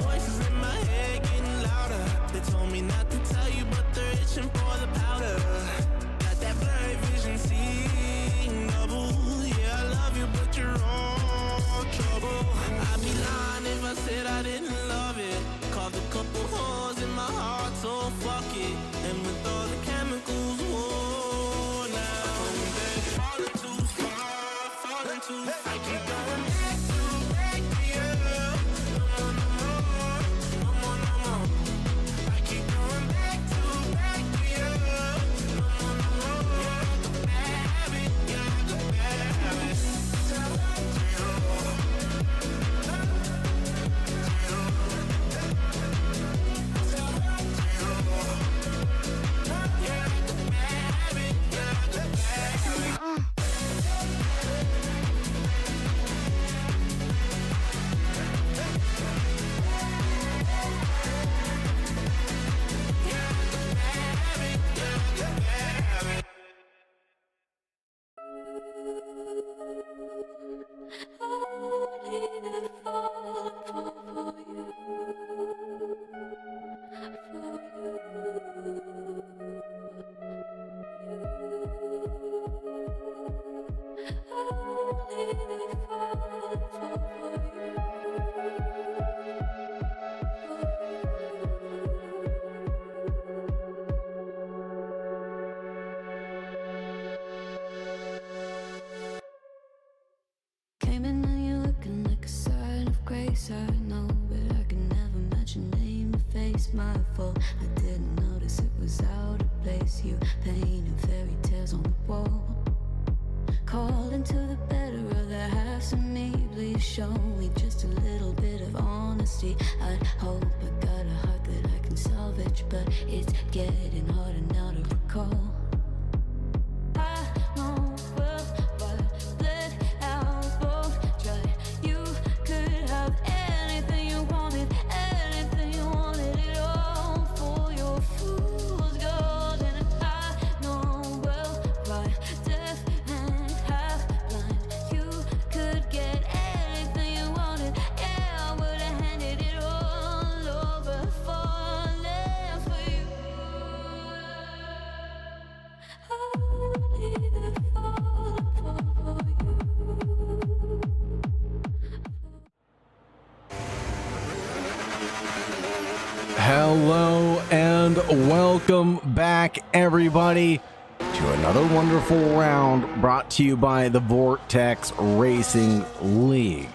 voices in my head getting louder. They told me not to tell you, but they're itching for the powder. Got that blurry vision, seeing double. Yeah, I love you, but you're all trouble. I'd be lying if I said I didn't love it. Carved a couple holes in my heart, so fuck it. And with all the chemicals, whoa, now falling too far, falling too far. I keep going back to you. No more, no more, no more. I keep going back to you. No more, no more. You're the bad habit, you're the bad habit. Came in and you're looking like a sign of grace. I know, but I can never match your name or face. My fault, I didn't notice it was out of place. You painted fairy tales on the wall, calling to the better of the halves of me. Please show me just a little bit of honesty. I'd hope I got a heart that I can salvage, but it's getting harder now to recall. I know well, but let out both dry. You could have anything you wanted it all for your fool's gold. And I know well, right, deaf and half blind. You could get anything you wanted, yeah, I would have handed it all over, falling for you. Hello and welcome back, everybody, to another wonderful round brought to you by the Vortex Racing League.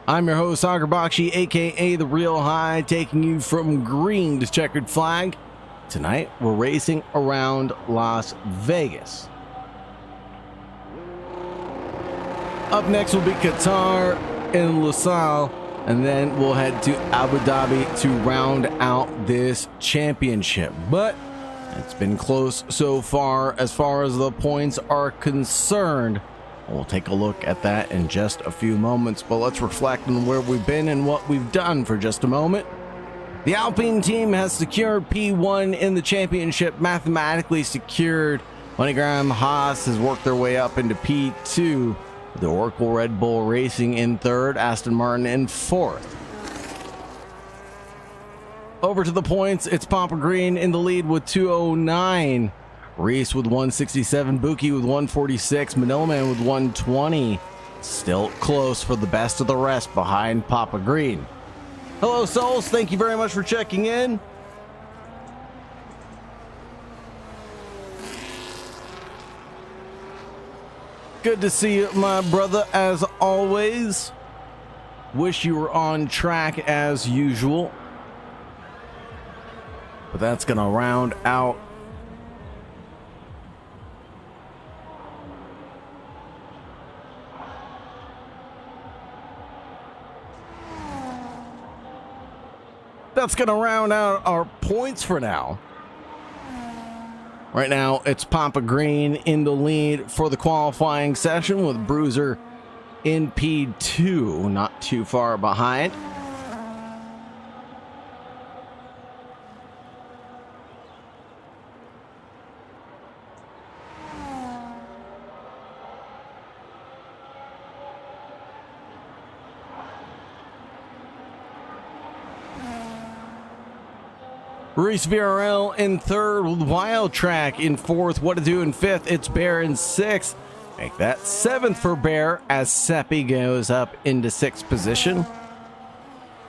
I'm your host, Bakshi, aka The Real High, taking you from green to checkered flag. Tonight, we're racing around Las Vegas. Up next will be Qatar and Lusail, and then we'll head to Abu Dhabi to round out this championship. But it's been close so far as the points are concerned. We'll take a look at that in just a few moments, but let's reflect on where we've been and what we've done for just a moment. The Alpine team has secured P1 in the championship, mathematically secured. MoneyGram Haas has worked their way up into P2. The Oracle Red Bull Racing in third, Aston Martin in fourth. Over to the points, it's Papa Green in the lead with 209. Reese with 167, Buki with 146, Manila Man with 120. Still close for the best of the rest behind Papa Green. Hello, Souls. Thank you very much for checking in. Good to see you, my brother, as always. Wish you were on track as usual. But that's going to round out our points for now. Right now, it's Papa Green in the lead for the qualifying session with Bruiser in P2, not too far behind. Reese VRL in third, with Wild Track in fourth, What to Do in fifth, It's Bear in sixth. Make that seventh for Bear as Seppi goes up into sixth position.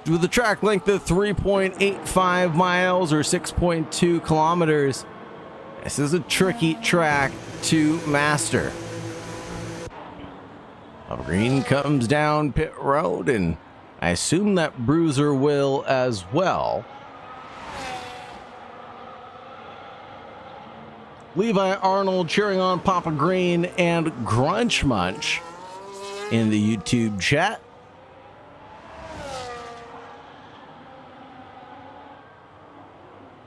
With a track length of 3.85 miles or 6.2 kilometers, this is a tricky track to master. Green comes down pit road, and I assume that Bruiser will as well. Levi Arnold cheering on Papa Green and Grunch Munch in the YouTube chat.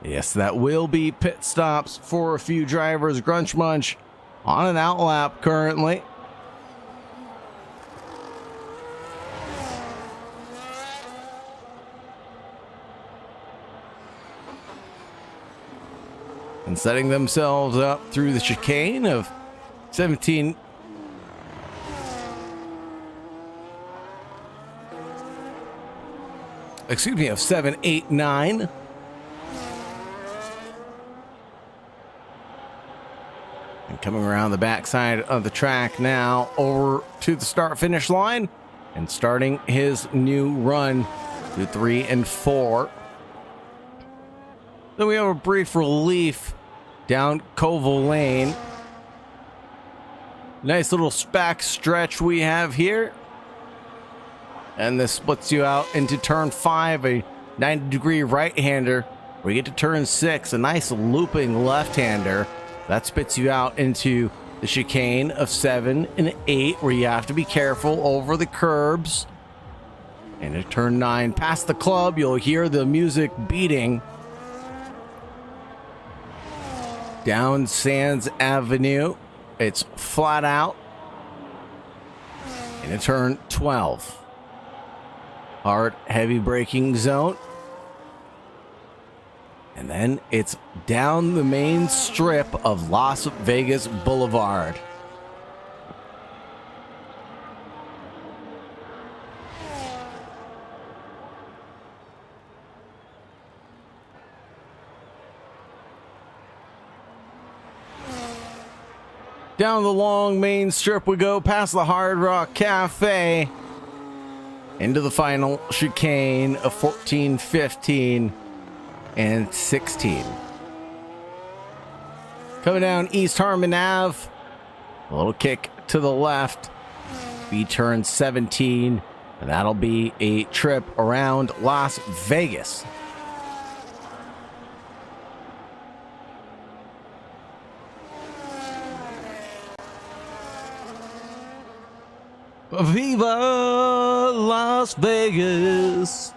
Yes, that will be pit stops for a few drivers. Grunch Munch on an outlap currently. And setting themselves up through the chicane of 17. Excuse me, of 7, 8, 9. And coming around the backside of the track now over to the start finish line and starting his new run to 3 and 4. Then we have a brief relief down Koval Lane. Nice little back stretch we have here. And this splits you out into turn 5, a 90-degree right-hander. We get to turn 6, a nice looping left-hander. That spits you out into the chicane of 7 and 8, where you have to be careful over the curbs. And at turn 9, past the club, you'll hear the music beating. Down Sands Avenue, it's flat out. And at turn 12, hard, heavy braking zone. And then it's down the main strip of Las Vegas Boulevard. Down the long main strip we go, past the Hard Rock Cafe, into the final chicane of 14, 15, and 16. Coming down East Harmon Ave, a little kick to the left, be turn 17, and that'll be a trip around Las Vegas. Viva Las Vegas.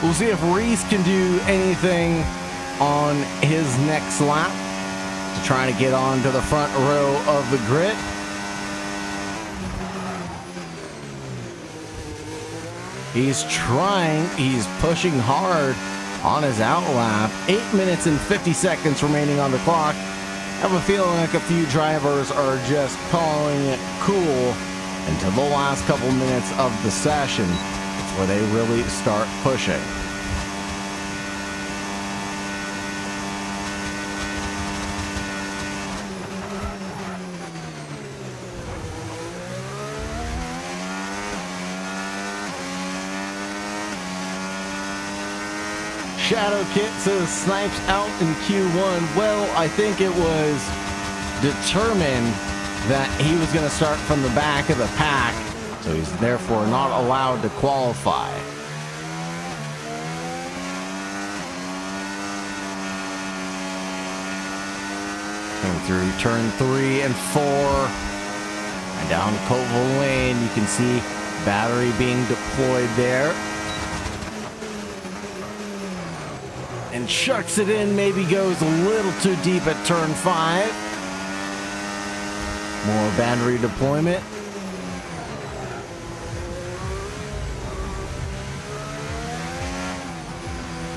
We'll see if Reese can do anything on his next lap to try to get on to the front row of the grid. He's trying, he's pushing hard on his outlap. 8 minutes and 50 seconds remaining on the clock. I have a feeling like a few drivers are just calling it cool until the last couple minutes of the session. It's where they really start pushing. Shadow Kit says Snipes out in Q1. Well, I think it was determined that he was going to start from the back of the pack, so he's therefore not allowed to qualify. Coming through turn 3 and 4, and down Koval Lane, you can see battery being deployed there. And shucks it in, maybe goes a little too deep at turn 5. More battery deployment.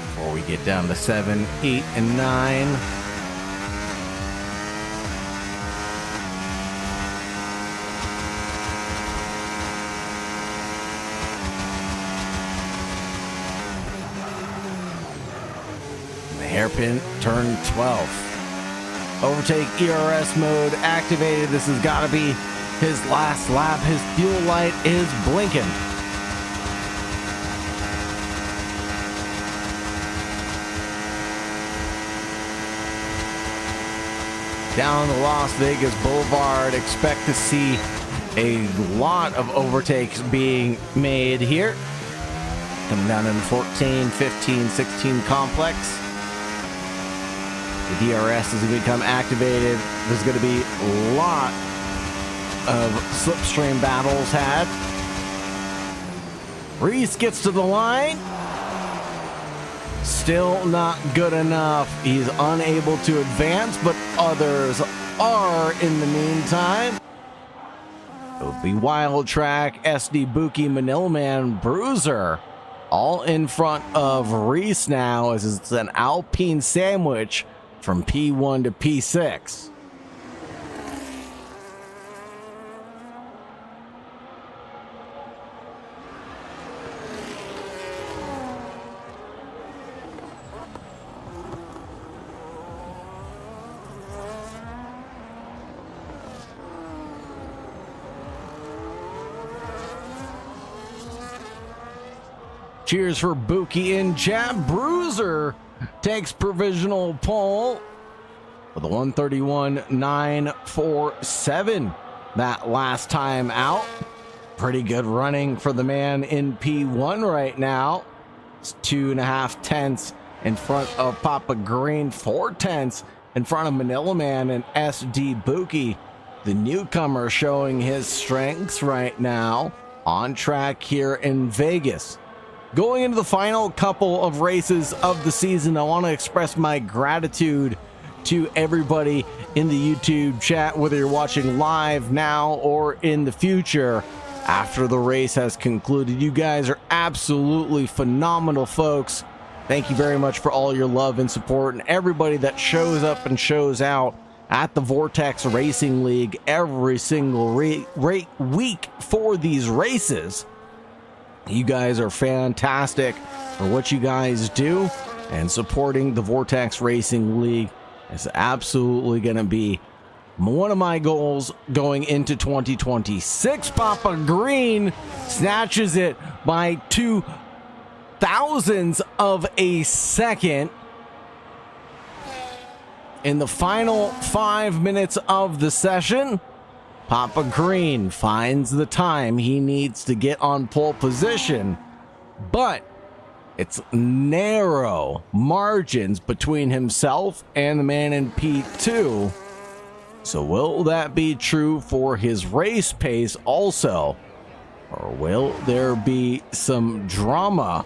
Before we get down to 7, 8, and 9. hairpin turn 12. Overtake ERS mode activated. This has got to be his last lap. His fuel light is blinking. Down the Las Vegas Boulevard, expect to see a lot of overtakes being made here. Coming down in the 14, 15, 16 complex. The DRS is going to become activated. There's going to be a lot of slipstream battles had. Reese gets to the line. Still not good enough. He's unable to advance, but others are in the meantime. It'll be Wild Track, SD Buki, Manila Man, Bruiser, all in front of Reese now as it's an Alpine sandwich from P1 to P6. Cheers for Buki in chat. Bruiser takes provisional pole with a 131.947 that last time out. Pretty good running for the man in P1 right now. It's 2.5 tenths in front of Papa Green, 4 tenths in front of Manila Man and SD Buki. The newcomer showing his strengths right now on track here in Vegas. Going into the final couple of races of the season, I want to express my gratitude to everybody in the YouTube chat, whether you're watching live now or in the future after the race has concluded. You guys are absolutely phenomenal folks. Thank you very much for all your love and support, and everybody that shows up and shows out at the Vortex Racing League every single week for these races. You guys are fantastic for what you guys do, and supporting the Vortex Racing League is absolutely going to be one of my goals going into 2026. Papa Green snatches it by 0.02 of a second in the final 5 minutes of the session. Papa Green finds the time he needs to get on pole position, but it's narrow margins between himself and the man in P2. So will that be true for his race pace also? Or will there be some drama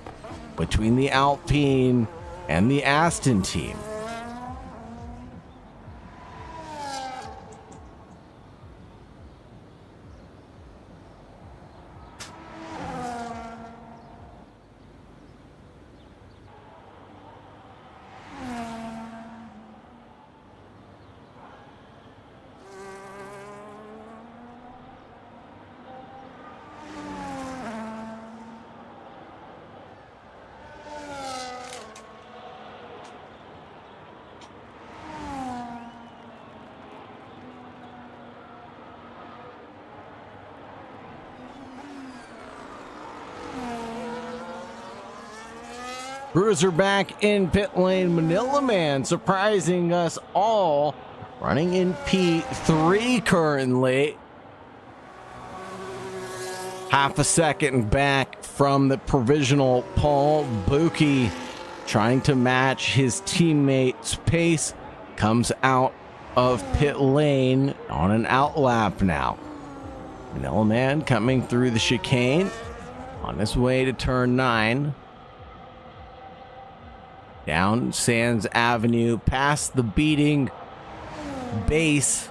between the Alpine and the Aston team? Bruiser back in pit lane. Manila Man surprising us all, running in P3 currently. Half a second back from the provisional pole. Buki trying to match his teammate's pace, comes out of pit lane on an outlap now. Manila Man coming through the chicane on his way to turn 9. Down Sands Avenue, past the beating base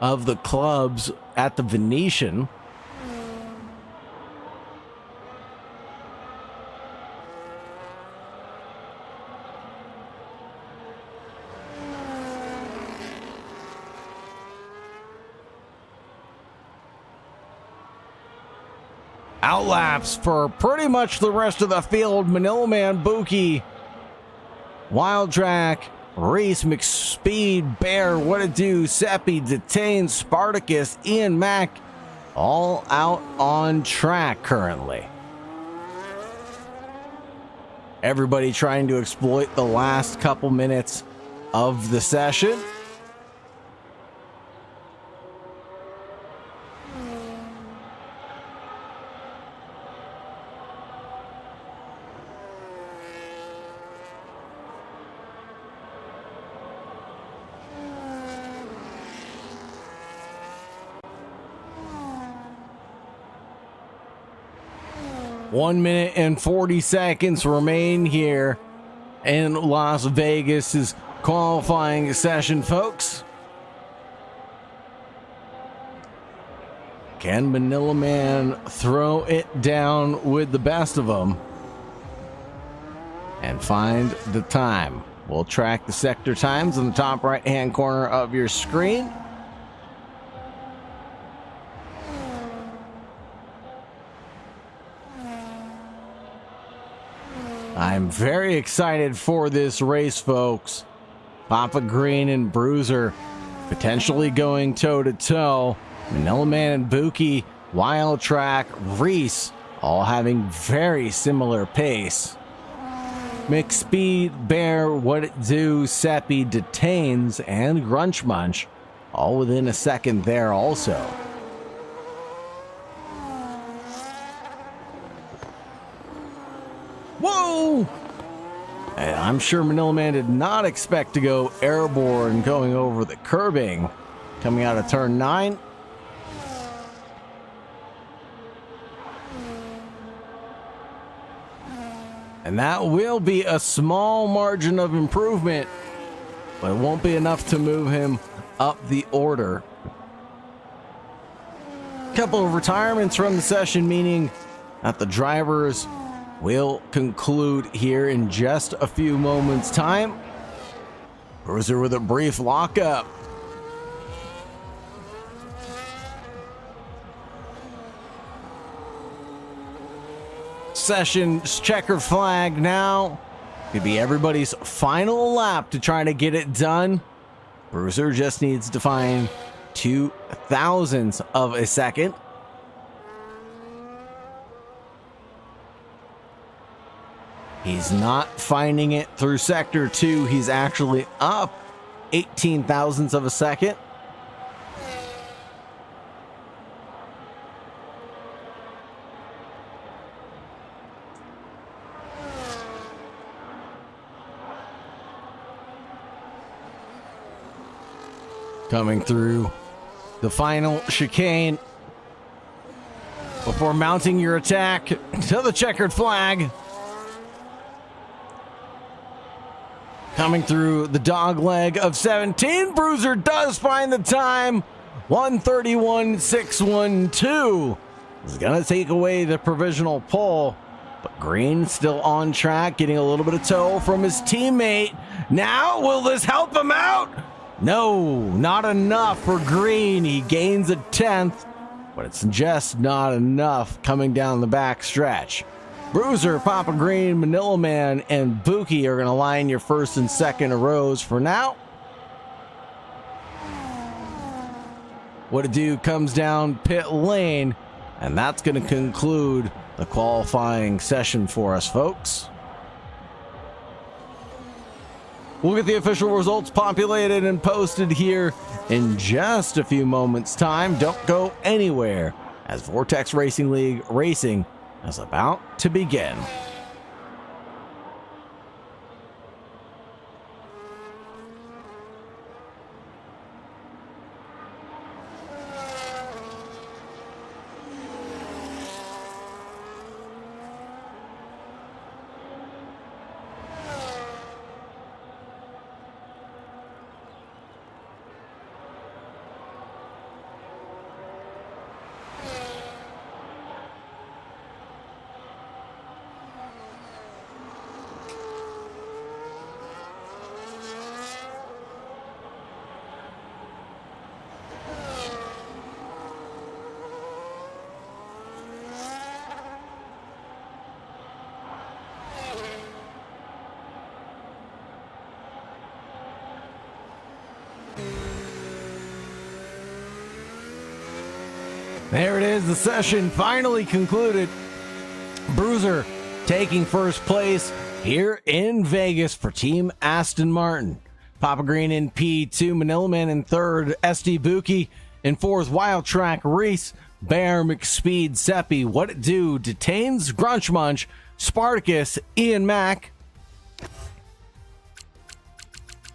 of the clubs at the Venetian. Outlaps for pretty much the rest of the field. Manila Man, Buki Wild Track, Reese, McSpeed, Bear, What It Do, Seppi, Detain, Spartacus, Ian Mack, all out on track currently. Everybody trying to exploit the last couple minutes of the session. One minute and 40 seconds remain here in Las Vegas' qualifying session, folks. Can Manila Man throw it down with the best of them and find the time? We'll track the sector times in the top right-hand corner of your screen. I'm very excited for this race, folks. Papa Green and Bruiser potentially going toe-to-toe. Manila Man and Buki, Wild Track, Reese, all having very similar pace. McSpeed, Bear, What It Do, Seppi, Detains, and Grunch Munch, all within a second there also. Whoa! And I'm sure Manila Man did not expect to go airborne going over the curbing coming out of turn 9. And that will be a small margin of improvement, but it won't be enough to move him up the order. Couple of retirements from the session, meaning that the drivers will conclude here in just a few moments' time. Bruiser with a brief lockup. Session's checker flag now. Could be everybody's final lap to try to get it done. Bruiser just needs to find 0.02 of a second. He's not finding it through sector 2. He's actually up 18 thousandths of a second. Coming through the final chicane before mounting your attack to the checkered flag. Coming through the dog leg of 17. Bruiser does find the time. 1:31.612. Is going to take away the provisional pole. But Green still on track, getting a little bit of tow from his teammate. Now, will this help him out? No, not enough for Green. He gains a 10th, but it's just not enough coming down the back stretch. Bruiser, Papa Green, Manila Man, and Buki are going to line your first and second rows for now. What It Do comes down pit lane, and that's going to conclude the qualifying session for us, folks. We'll get the official results populated and posted here in just a few moments' time. Don't go anywhere, as Vortex Racing League racing is about to begin. There it is. The session finally concluded. Bruiser taking first place here in Vegas for Team Aston Martin. Papa Green in P2, Manila Man in third, SD Buki in fourth, Wild Track Reese, Bear McSpeed Seppi, What It Do, Detains Grunch Munch, Spartacus, Ian Mack.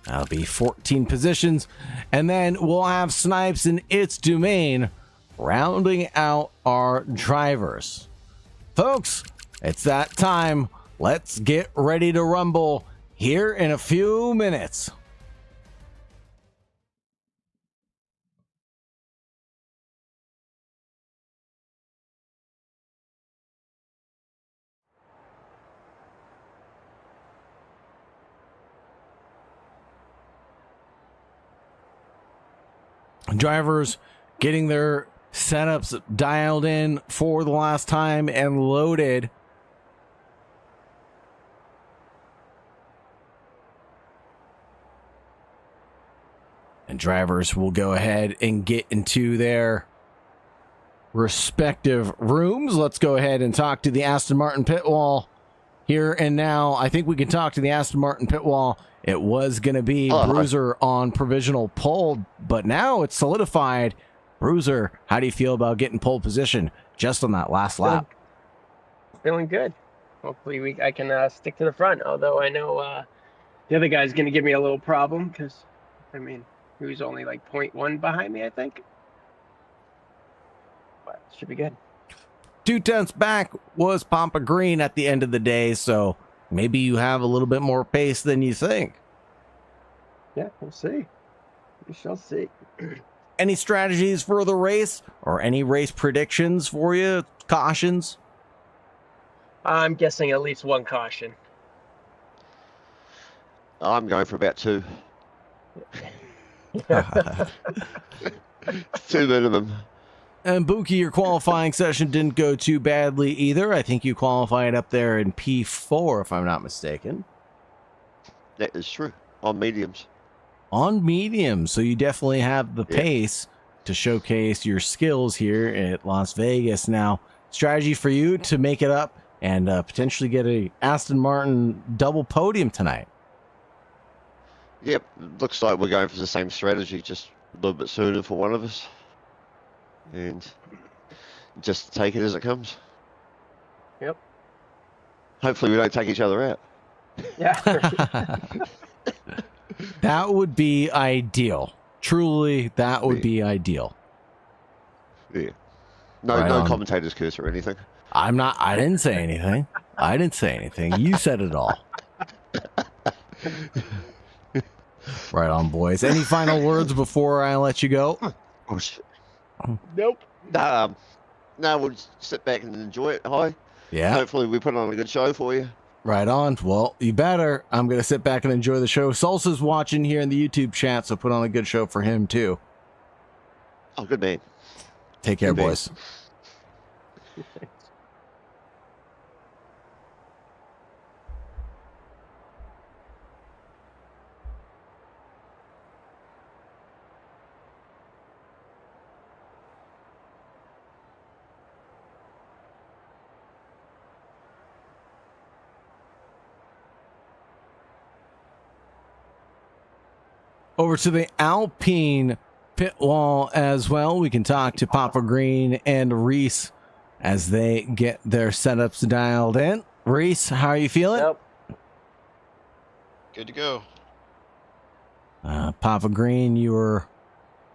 That'll be 14 positions. And then we'll have Snipes in its domain rounding out our drivers. Folks, it's that time. Let's get ready to rumble here in a few minutes. Drivers getting their setups dialed in for the last time and loaded. And drivers will go ahead and get into their respective rooms. Let's go ahead and talk to the Aston Martin pit wall here and now. I think we can talk to the Aston Martin pit wall. It was going to be Bruiser on provisional pole, but now it's solidified. Bruiser, how do you feel about getting pole position just on that last lap? Feeling good. Hopefully I can stick to the front, although I know the other guy's going to give me a little problem because, I mean, he was only like 0.1 behind me, I think. But it should be good. 2/10 back was Papa Green at the end of the day, so maybe you have a little bit more pace than you think. Yeah, we'll see. We shall see. Any strategies for the race or any race predictions for you? Cautions? I'm guessing at least one caution. I'm going for about 2. 2 minimum. And Buki, your qualifying session didn't go too badly either. I think you qualified up there in P4, if I'm not mistaken. That is true. On mediums. On medium, so you definitely have the pace to showcase your skills here at Las Vegas. Now, strategy for you to make it up and potentially get a Aston Martin double podium tonight. Yep, looks like we're going for the same strategy, just a little bit sooner for one of us. And just take it as it comes. Yep. Hopefully we don't take each other out. Yeah. That would be ideal. Truly, that would be ideal. Yeah. No, Right no on. commentator's curse or anything. I didn't say anything. I didn't say anything. You said it all. Right on, boys. Any final words before I let you go? Oh, shit. Nope. No, we'll just sit back and enjoy it. Hi. Yeah. Hopefully we put on a good show for you. Right on. Well, you better. I'm going to sit back and enjoy the show. Salsa's watching here in the YouTube chat, so put on a good show for him, too. Oh, good man. Take care, Good man. boys. Over to the Alpine pit wall as well. We can talk to Papa Green and Reese as they get their setups dialed in. Reese, how are you feeling? Nope. Good to go. Papa Green, you were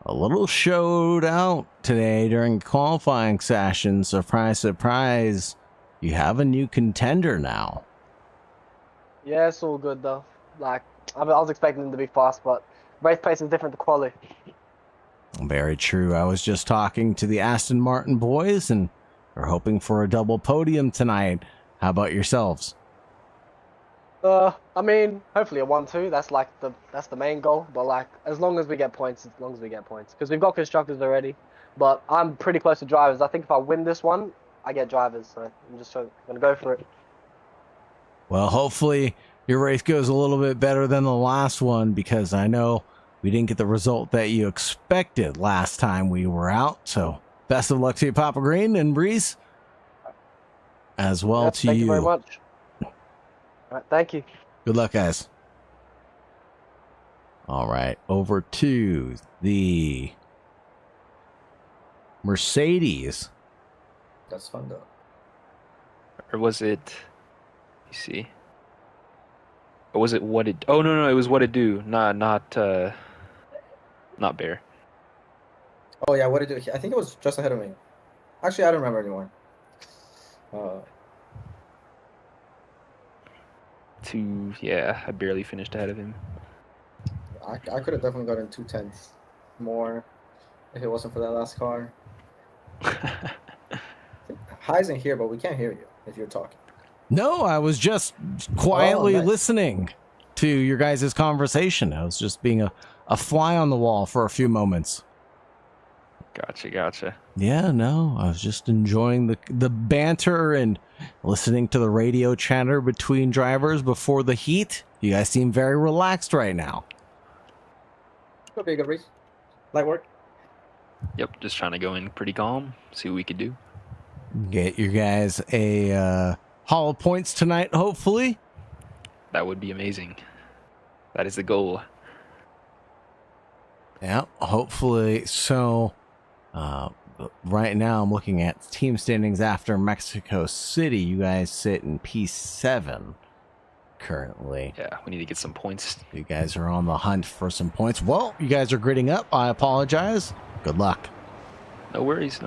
a little showed out today during qualifying session. Surprise, surprise. You have a new contender now. Yeah, it's all good though. Like, I was expecting them to be fast, but race pace is different to quali. Very true. I was just talking to the Aston Martin boys, and we're hoping for a double podium tonight. How about yourselves? I mean, hopefully a 1-2. That's the main goal. But like, as long as we get points, because we've got constructors already. But I'm pretty close to drivers. I think if I win this one, I get drivers. So I'm just gonna go for it. Well, hopefully your race goes a little bit better than the last one, because I know we didn't get the result that you expected last time we were out. So Best of luck to you, Papa Green and Breeze. As well to Thank you. you very much. All right, thank you. Good luck, guys. All right, over to the Mercedes. That's fun though. Or was it? You see. Or was it what it? Oh no, it was what it do. Not Bear. Oh yeah, what did it do? I think it was just ahead of me. Actually, I don't remember anymore. Yeah, I barely finished ahead of him. I could have definitely gotten 2/10 more if it wasn't for that last car. High's in here, but we can't hear you if you're talking. No, I was just quietly nice. listening to your guys' conversation. I was just being a fly on the wall for a few moments. Gotcha. Yeah, no, I was just enjoying the banter and listening to the radio chatter between drivers before the heat. You guys seem very relaxed right now. Could be a good race. Light work. Yep, just trying to go in pretty calm, see what we could do. Get your guys a haul of points tonight, hopefully. That would be amazing. That is the goal. Yeah, hopefully. So, right now I'm looking at team standings after Mexico City. You guys sit in P7 currently. Yeah, we need to get some points. You guys are on the hunt for some points. Well, you guys are gritting up. I apologize. Good luck. No worries.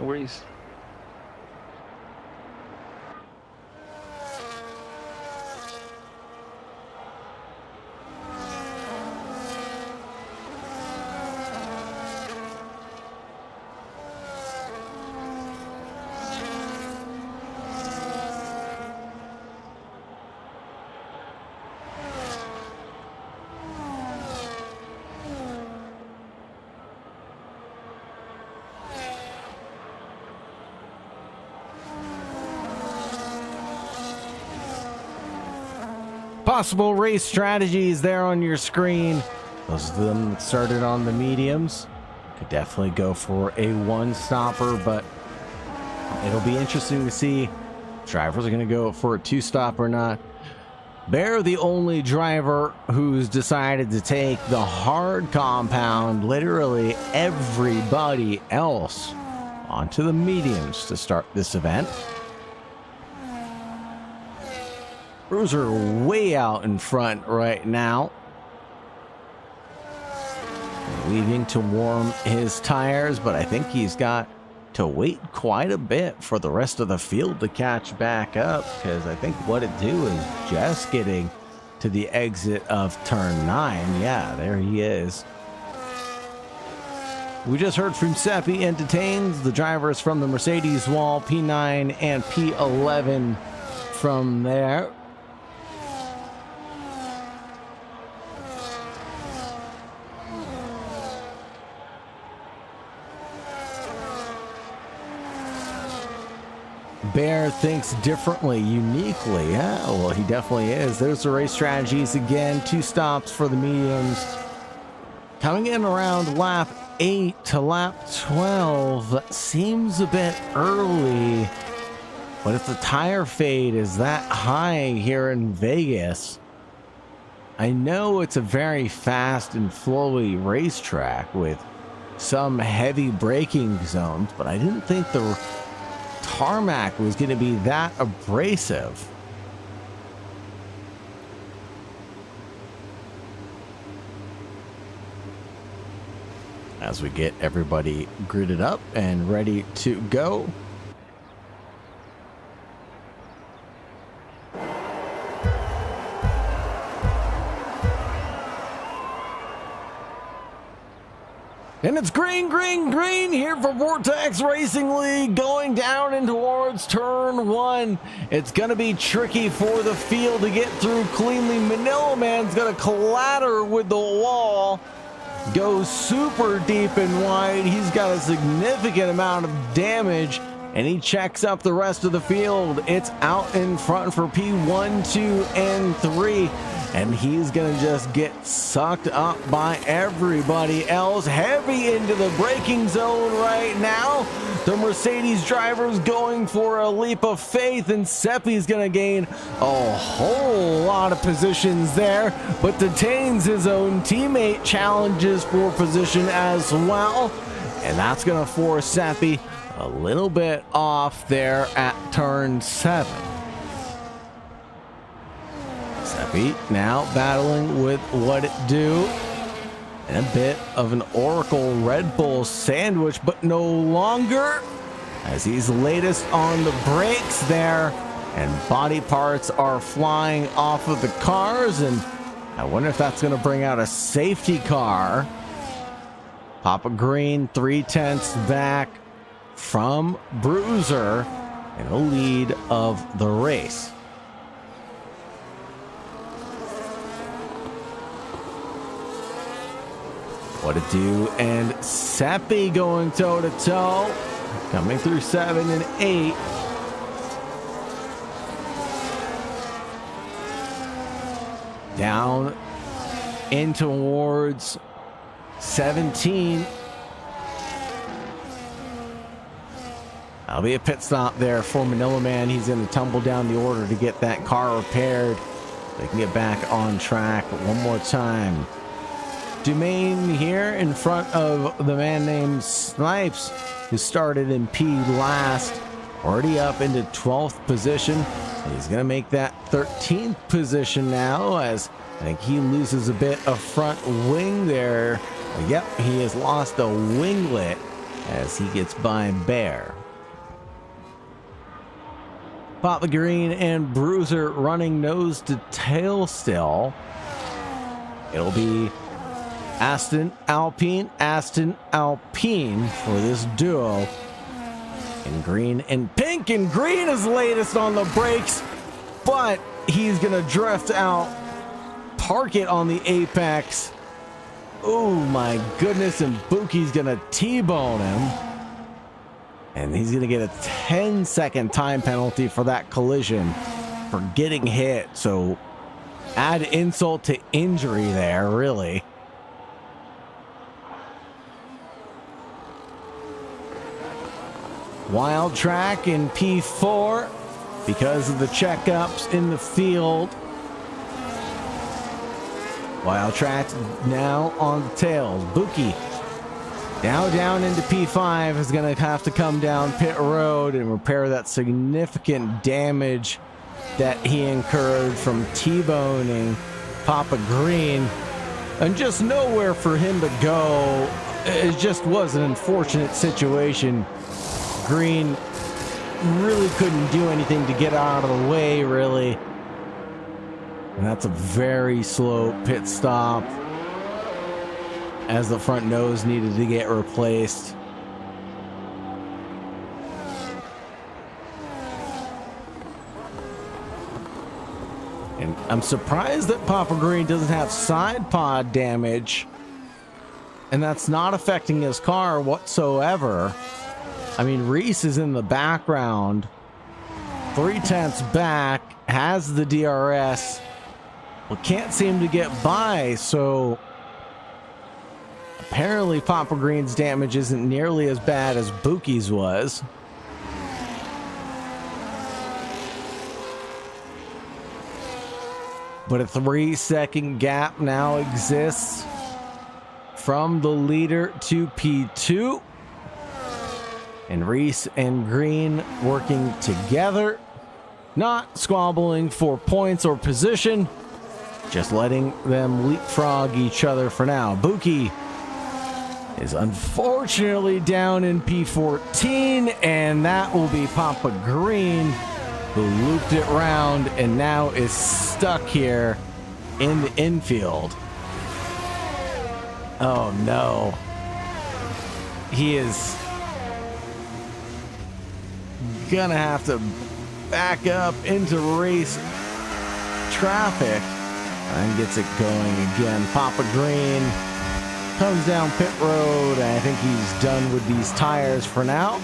Possible race strategies there on your screen. Those of them that started on the mediums could definitely go for a one stopper, but it'll be interesting to see if drivers are going to go for a two stop or not. Bear, the only driver who's decided to take the hard compound. Literally everybody else onto the mediums to start this event. Bruiser way out in front right now. Leaving to warm his tires, but I think he's got to wait quite a bit for the rest of the field to catch back up, because I think what it do is just getting to the exit of turn 9. Yeah, there he is. We just heard from Seppi Entertains, the drivers from the Mercedes wall, P9 and P11 from there. Bear thinks differently, uniquely. Yeah, well, he definitely is. There's the race strategies again. 2 stops for the mediums. Coming in around lap 8 to lap 12 seems a bit early. But if the tire fade is that high here in Vegas, I know it's a very fast and flowy racetrack with some heavy braking zones, but I didn't think the tarmac was going to be that abrasive. As we get everybody gridded up and ready to go. And it's green here for Vortex Racing League, going down and towards turn 1. It's going to be tricky for the field to get through cleanly. Manila Man's going to clatter with the wall, goes super deep and wide. He's got a significant amount of damage, and he checks up the rest of the field. It's out in front for P1, 2, and 3. And he's going to just get sucked up by everybody else. Heavy into the braking zone right now. The Mercedes driver's going for a leap of faith, and Seppi's going to gain a whole lot of positions there, but detains his own teammate, challenges for position as well. And that's going to force Seppi a little bit off there at turn 7. Seppi now battling with what it do, and a bit of an Oracle Red Bull sandwich, but no longer, as he's latest on the brakes there, and body parts are flying off of the cars, and I wonder if that's going to bring out a safety car. Papa Green 3/10 back from Bruiser in the lead of the race. What it do, and Seppi going toe to toe, coming through 7 and 8. Down in towards 17. That'll be a pit stop there for Manila Man. He's going to tumble down the order to get that car repaired. They can get back on track one more time. Domain here in front of the man named Snipes, who started in P last, already up into 12th position. He's going to make that 13th position now, as I think he loses a bit of front wing there. Yep, he has lost a winglet as he gets by Bear. Papa Green and Bruiser running nose to tail still. It'll be Aston Alpine for this duo. And Green and Pink, and Green is latest on the brakes, but he's gonna drift out, park it on the apex. Oh my goodness, and Buki's gonna T-bone him. And he's gonna get a 10-second time penalty for that collision for getting hit. So add insult to injury there, really. Wild track in P4 because of the checkups in the field. Wild track now on the tails. Buki now down into P5 is going to have to come down pit road and repair that significant damage that he incurred from T-boning Papa Green. And just nowhere for him to go. It just was an unfortunate situation. Green really couldn't do anything to get out of the way, really. And that's a very slow pit stop, as the front nose needed to get replaced. And I'm surprised that Papa Green doesn't have side pod damage, and that's not affecting his car whatsoever. I mean, Reese is in the background, 3/10 back, has the DRS, but can't seem to get by. So apparently Papa Green's damage isn't nearly as bad as Buki's was. But a 3-second gap now exists from the leader to P2. And Reese and Green working together, not squabbling for points or position, just letting them leapfrog each other for now. Buki is unfortunately down in P14, and that will be Papa Green, who looped it round and now is stuck here in the infield. Oh no. He is gonna have to back up into race traffic and gets it going again. Papa Green comes down pit road, and I think he's done with these tires for now.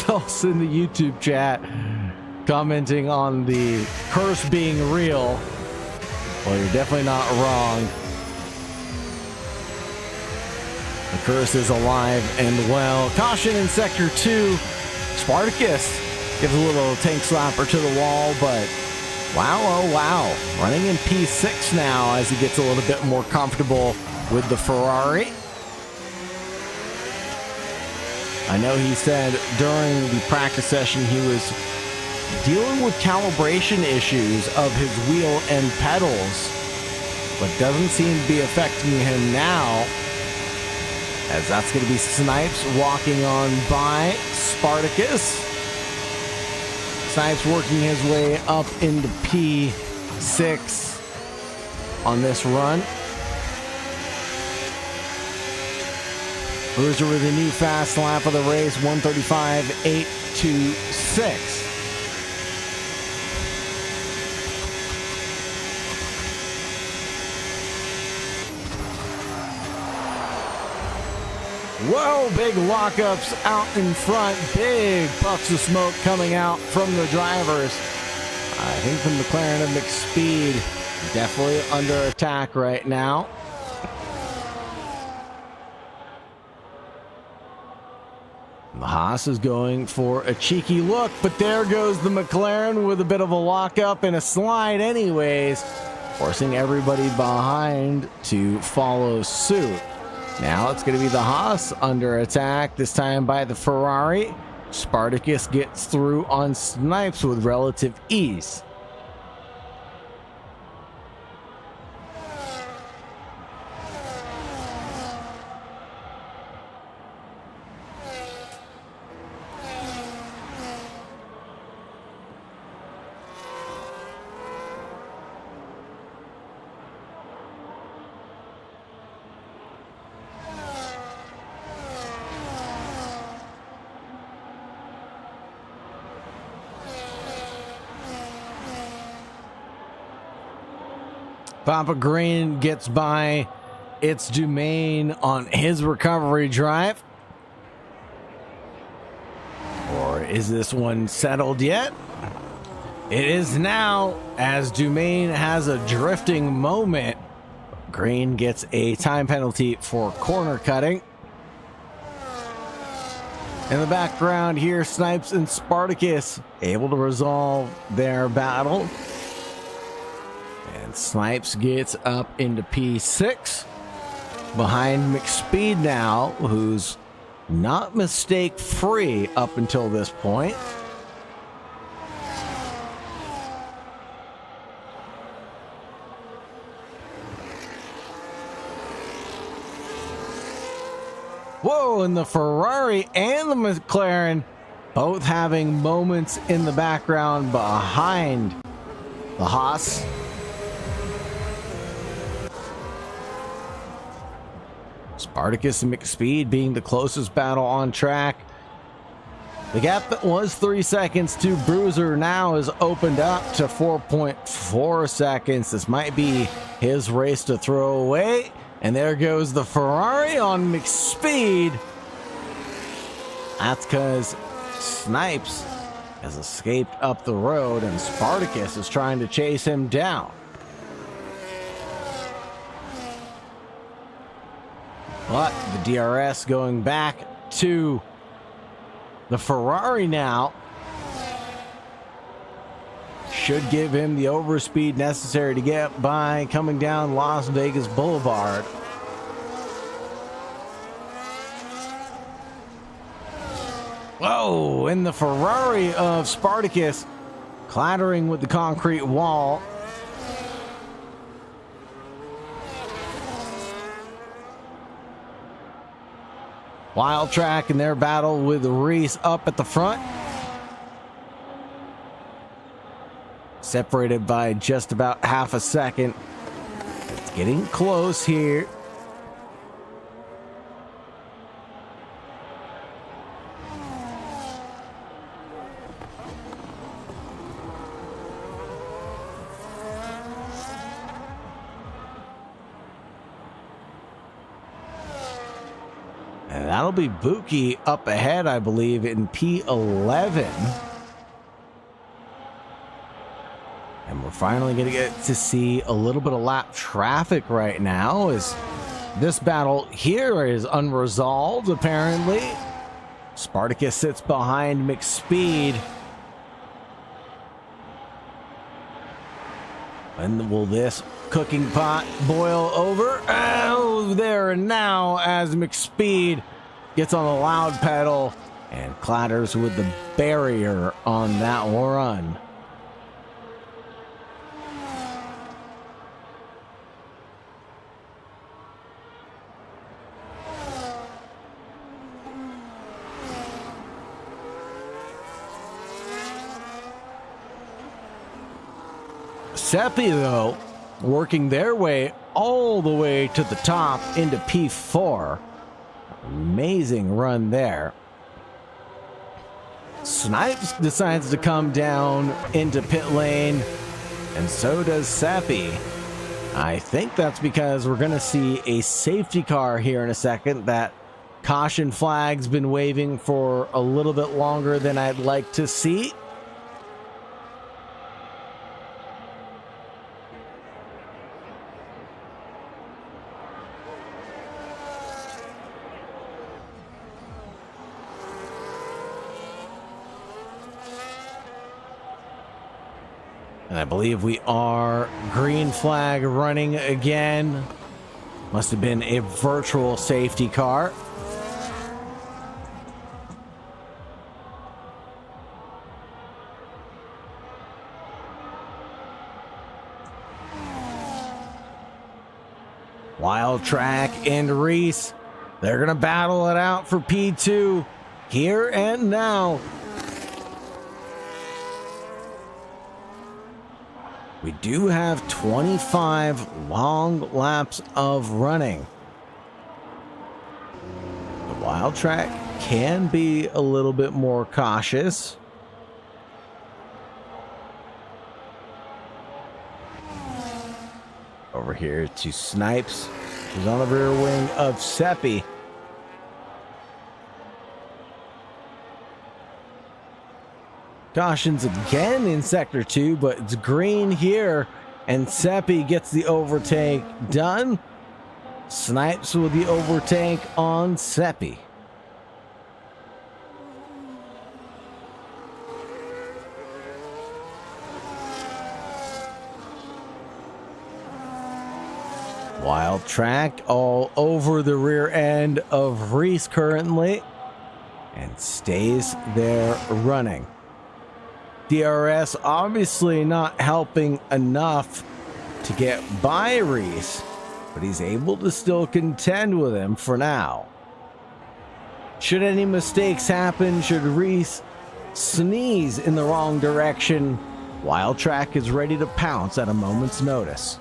else in the YouTube chat commenting on the curse being real. Well, you're definitely not wrong. The curse is alive and well. Caution in Sector 2. Spartacus gives a little tank slapper to the wall, but wow, oh wow. Running in P6 now as he gets a little bit more comfortable with the Ferrari. I know he said during the practice session he was dealing with calibration issues of his wheel and pedals, but doesn't seem to be affecting him now, as that's going to be Snipes walking on by Spartacus. Snipes working his way up into P6 on this run. Bruiser with a new fast lap of the race, 1:35.826. Whoa, big lockups out in front. Big puffs of smoke coming out from the drivers. I think the McLaren of McSpeed definitely under attack right now. The Haas is going for a cheeky look, but there goes the McLaren with a bit of a lockup and a slide anyways, forcing everybody behind to follow suit. Now it's going to be the Haas under attack, this time by the Ferrari. Spartacus gets through on Snipes with relative ease. Papa Green gets by. It's Dumaine on his recovery drive. Or is this one settled yet? It is now, as Dumaine has a drifting moment. Green gets a time penalty for corner cutting. In the background here, Snipes and Spartacus able to resolve their battle. And Snipes gets up into P6 behind McSpeed now, who's not mistake free up until this point. Whoa, and the Ferrari and the McLaren both having moments in the background behind the Haas. Spartacus and McSpeed being the closest battle on track. The gap that was 3 seconds to Bruiser now is opened up to 4.4 seconds. This might be his race to throw away. And there goes the Ferrari on McSpeed. That's because Snipes has escaped up the road and Spartacus is trying to chase him down. But the DRS going back to the Ferrari now should give him the overspeed necessary to get by coming down Las Vegas Boulevard. Whoa, and the Ferrari of Spartacus clattering with the concrete wall. Wild Track in their battle with Reese up at the front. Separated by just about half a second. It's getting close here. that'll be Buki up ahead, I believe, in P11. And we're finally going to get to see a little bit of lap traffic right now, as this battle here is unresolved, apparently. Spartacus sits behind McSpeed. When will this cooking pot boil over? Oh, there and now, as McSpeed gets on the loud pedal and clatters with the barrier on that run. Seppi, though, working their way all the way to the top into P4. Amazing run there. Snipes decides to come down into pit lane, and so does Seppi. I think that's because we're going to see a safety car here in a second. That caution flag's been waving for a little bit longer than I'd like to see. And I believe we are green flag running again. Must have been a virtual safety car. Wild Track and Reese, they're going to battle it out for P2 here and now. We do have 25 long laps of running. The Wild Track can be a little bit more cautious. Over here to Snipes, who's on the rear wing of Seppi. Cautions again in Sector 2, but it's green here, and Seppi gets the overtake done. Snipes with the overtake on Seppi. Wild Track all over the rear end of Reese currently, and stays there running. DRS obviously not helping enough to get by Reese, but he's able to still contend with him for now. Should any mistakes happen, should Reese sneeze in the wrong direction, Wild Track is ready to pounce at a moment's notice.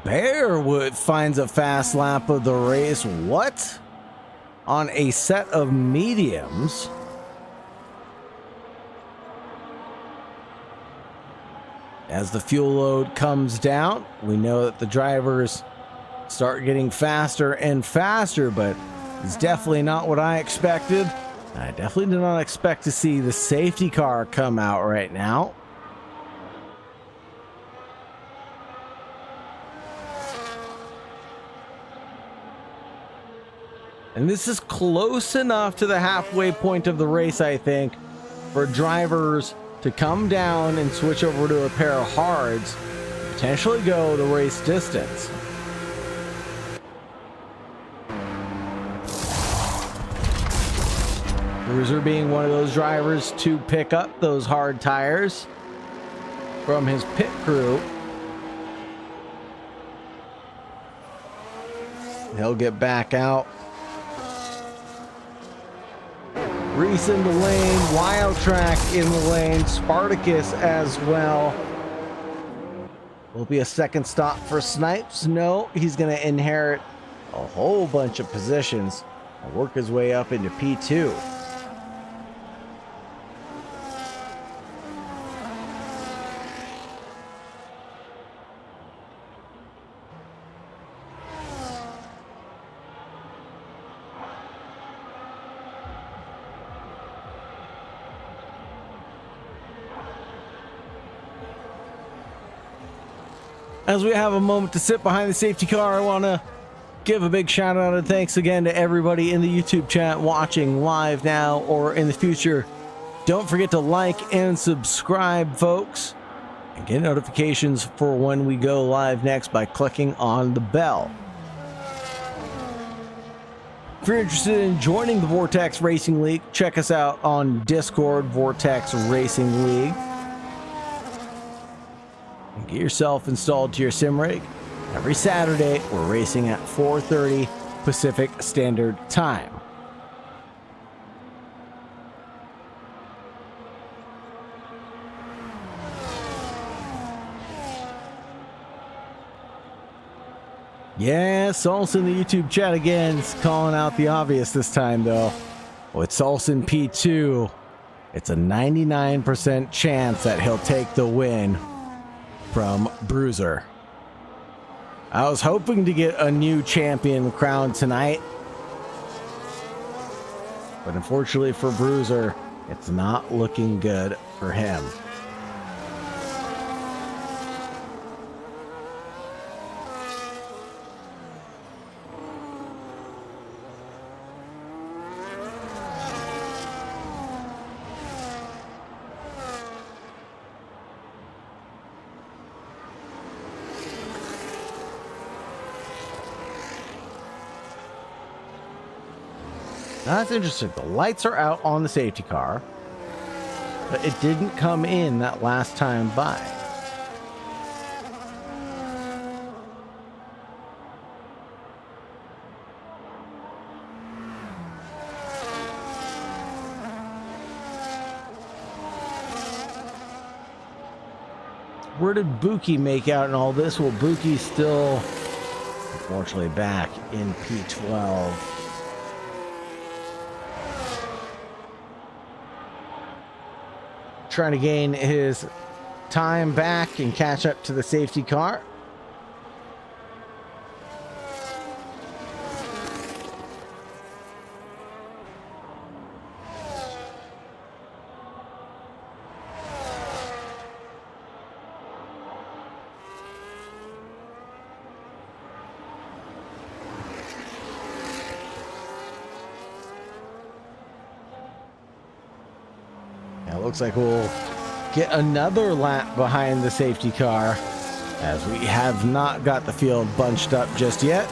Bearwood finds a fast lap of the race. What? On a set of mediums. As the fuel load comes down, we know that the drivers start getting faster and faster, but it's definitely not what I expected. I definitely did not expect to see the safety car come out right now. And this is close enough to the halfway point of the race, I think, for drivers to come down and switch over to a pair of hards, potentially go the race distance. Cruiser being one of those drivers to pick up those hard tires from his pit crew. He'll get back out. Reese in the lane, Wild Track in the lane, Spartacus as well. Will be a second stop for Snipes. No, he's going to inherit a whole bunch of positions and work his way up into P2. As we have a moment to sit behind the safety car, I want to give a big shout out and thanks again to everybody in the YouTube chat watching live now or in the future. Don't forget to like and subscribe, folks, and get notifications for when we go live next by clicking on the bell. If you're interested in joining the Vortex Racing League, check us out on Discord, Vortex Racing League. And get yourself installed to your sim rig. Every Saturday, we're racing at 4:30 Pacific Standard Time. Yeah, Salsa in the YouTube chat again is calling out the obvious this time, though. With Salsa P2, it's a 99% chance that he'll take the win from Bruiser. I was hoping to get a new champion crowned tonight, but unfortunately for Bruiser, it's not looking good for him. That's interesting. The lights are out on the safety car, but it didn't come in that last time by. Where did Buki make out in all this? Well, Buki's still, unfortunately, back in P12. Trying to gain his time back and catch up to the safety car. Looks like we'll get another lap behind the safety car, as we have not got the field bunched up just yet.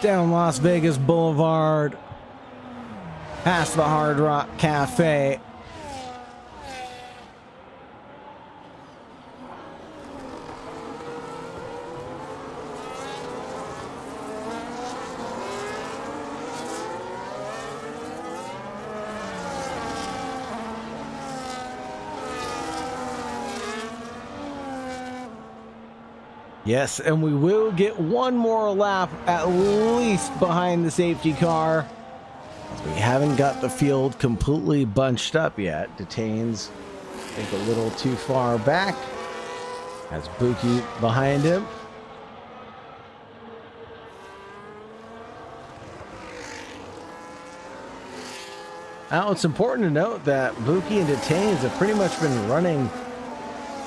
Down Las Vegas Boulevard, past the Hard Rock Cafe. Yes, and we will get one more lap at least behind the safety car. We haven't got the field completely bunched up yet. Detains, I think, a little too far back. Has Buki behind him. Now, it's important to note that Buki and Detains have pretty much been running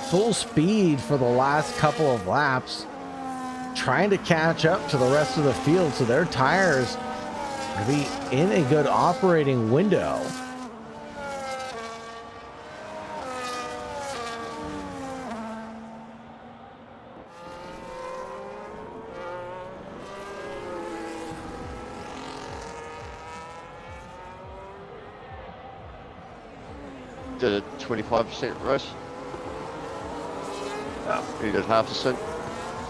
full speed for the last couple of laps, trying to catch up to the rest of the field, so their tires are be in a good operating window. Did a 25% race. He did 0.5%.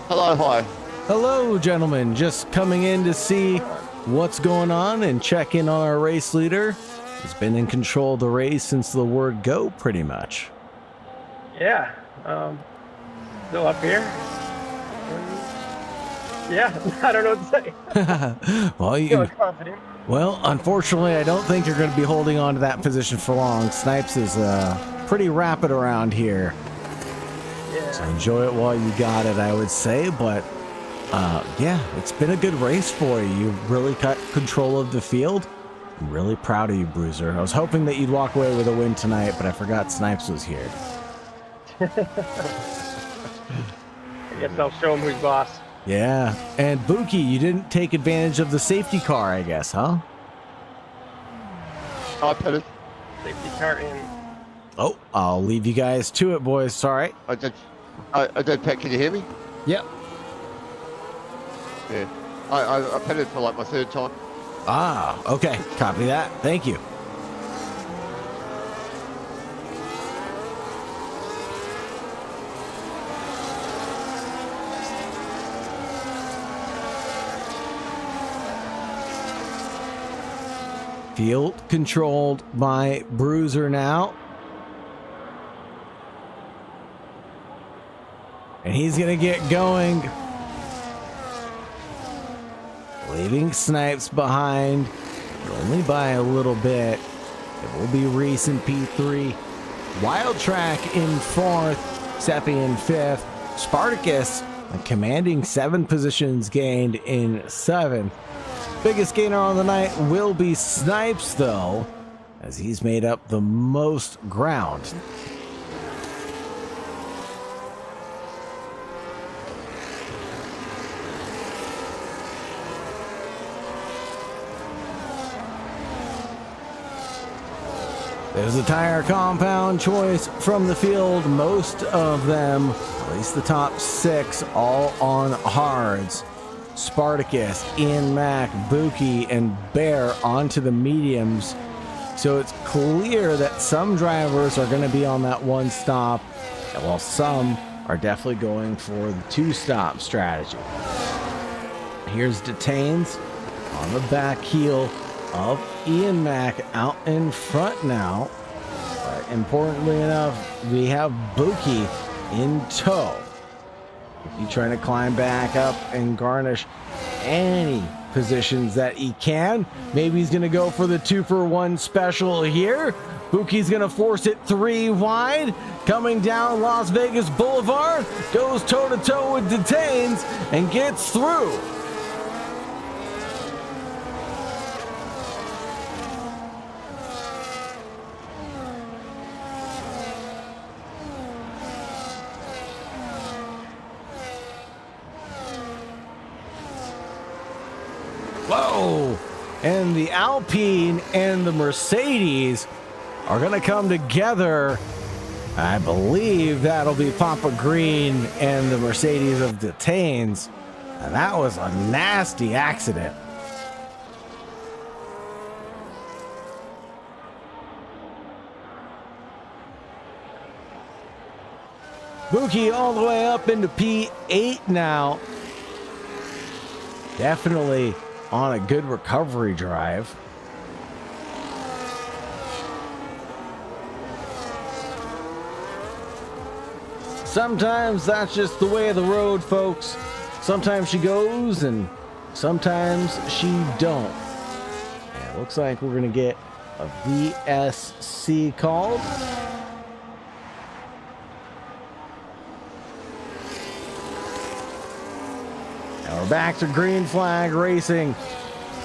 Hello, hi. Hello, gentlemen. Just coming in to see what's going on and check in on our race leader. He's been in control of the race since the word go, pretty much. Yeah. Still up here. Yeah, I don't know what to say. Well, Feeling confident. well, unfortunately, I don't think you're going to be holding on to that position for long. Snipes is pretty rapid around here. So Yeah. enjoy it while you got it, I would say. But yeah, it's been a good race for you. You really got control of the field. I'm really proud of you, Bruiser. I was hoping that you'd walk away with a win tonight, but I forgot Snipes was here. I guess I'll show him who's boss. Yeah, and Buki, you didn't take advantage of the safety car, I guess, huh? I pitted. Safety car in. Oh, I'll leave you guys to it, boys. Sorry. I did. I did, Pat. Can you hear me? Yep. Yeah. I pitted for like my third time. Ah, okay. Copy that. Thank you. Field controlled by Bruiser now. And he's going to get going. Leaving Snipes behind, but only by a little bit. It will be Reese in P3. Wild Track in 4th. Seppi in 5th. Spartacus commanding 7 positions gained in 7th. Biggest gainer on the night will be Snipes, though, as he's made up the most ground. There's a tire compound choice from the field. Most of them, at least the top 6, all on hards. Spartacus, Ian Mack, Buki, and Bear onto the mediums. So it's clear that some drivers are going to be on that one stop, while some are definitely going for the 2-stop strategy. Here's Detains on the back heel of Ian Mack out in front now. But importantly enough, we have Buki in tow. Buki trying to climb back up and garnish any positions that he can. Maybe he's going to go for the 2-for-1 special here. Buki's going to force it 3 wide. Coming down Las Vegas Boulevard. Goes toe-to-toe with Detains and gets through. Whoa! And the Alpine and the Mercedes are going to come together. I believe that'll be Papa Green and the Mercedes of Detains. And that was a nasty accident. Buki all the way up into P8 now. Definitely on a good recovery drive. Sometimes that's just the way of the road, folks. Sometimes she goes and sometimes she don't. Yeah, looks like we're gonna get a VSC called. Now we're back to green flag racing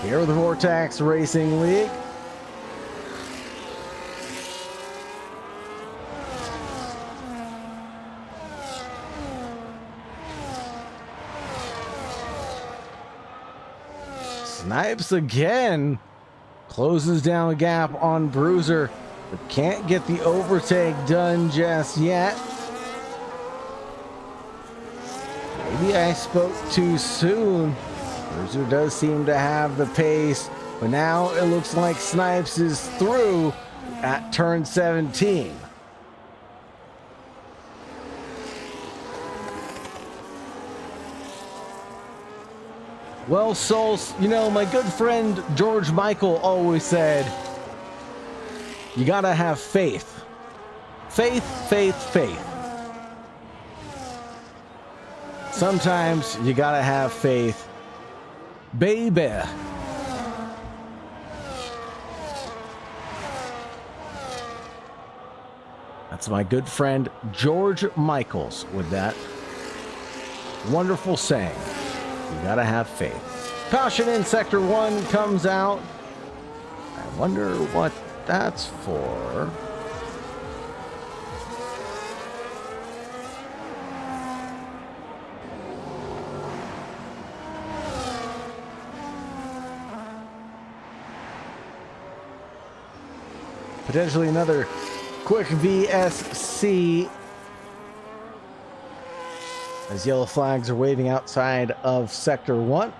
here with the Vortex Racing League. Snipes again closes down the gap on Bruiser, but can't get the overtake done just yet. Maybe I spoke too soon. Bruiser does seem to have the pace, but now it looks like Snipes is through at turn 17. Well, Souls, you know, my good friend George Michael always said, you gotta have faith. Faith, faith, faith. Sometimes you gotta have faith. Baby. That's That's my good friend George Michaels with that wonderful saying. You gotta have faith. Caution in Sector 1 comes out. I wonder what that's for. Potentially another quick VSC as yellow flags are waving outside of Sector 1.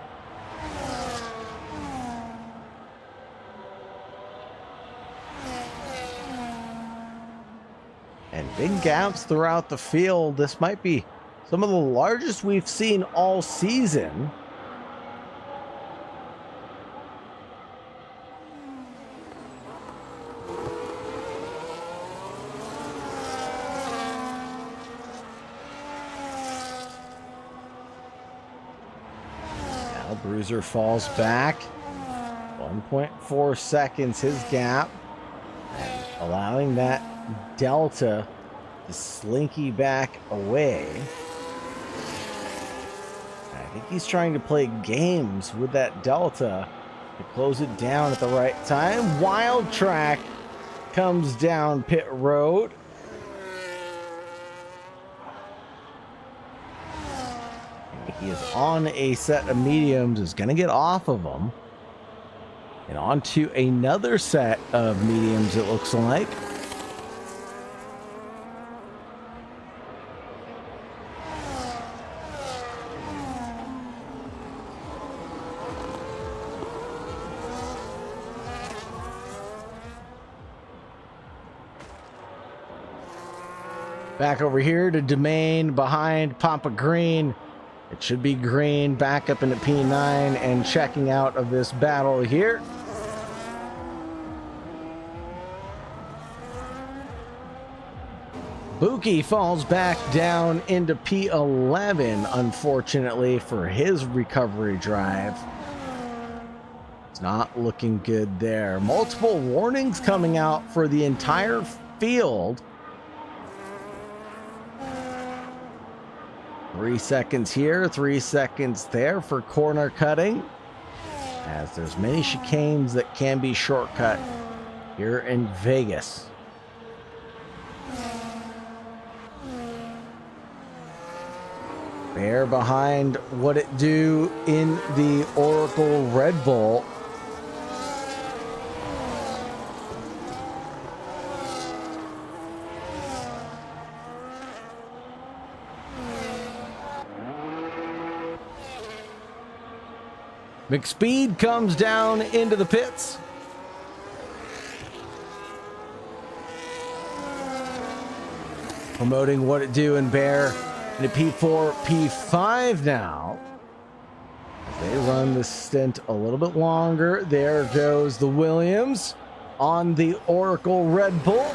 And big gaps throughout the field. This might be some of the largest we've seen all season. Bruiser falls back. 1.4 seconds his gap. And allowing that Delta to slinky back away. I think he's trying to play games with that Delta to close it down at the right time. Wild Track comes down pit road. He is on a set of mediums, is going to get off of them. And onto another set of mediums, it looks like. Back over here to Domain behind Papa Green. It should be Green back up into P9 and checking out of this battle here. Buki falls back down into P11, unfortunately, for his recovery drive. It's not looking good there. Multiple warnings coming out for the entire field. 3 seconds here, 3 seconds there for corner cutting, as there's many chicanes that can be shortcut here in Vegas. Bear behind What It Do in the Oracle Red Bull. McSpeed comes down into the pits. Promoting What It Do and Bear into P4, P5 now. They run the stint a little bit longer. There goes the Williams on the Oracle Red Bull.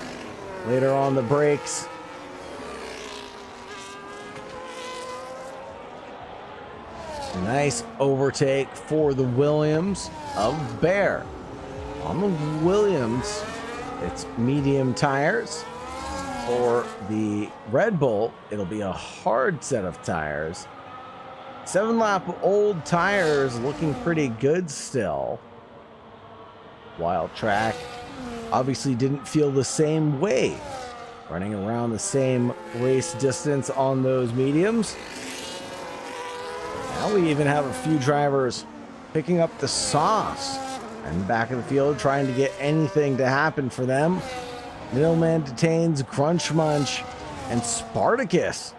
Later on the brakes. Nice overtake for the Williams of Bear. On the Williams, it's medium tires. For the Red Bull, it'll be a hard set of tires. 7-lap old tires looking pretty good still. Wild Track obviously didn't feel the same way. Running around the same race distance on those mediums. Now we even have a few drivers picking up the sauce in the back of the field, trying to get anything to happen for them. Middleman detains Crunch Munch and Spartacus,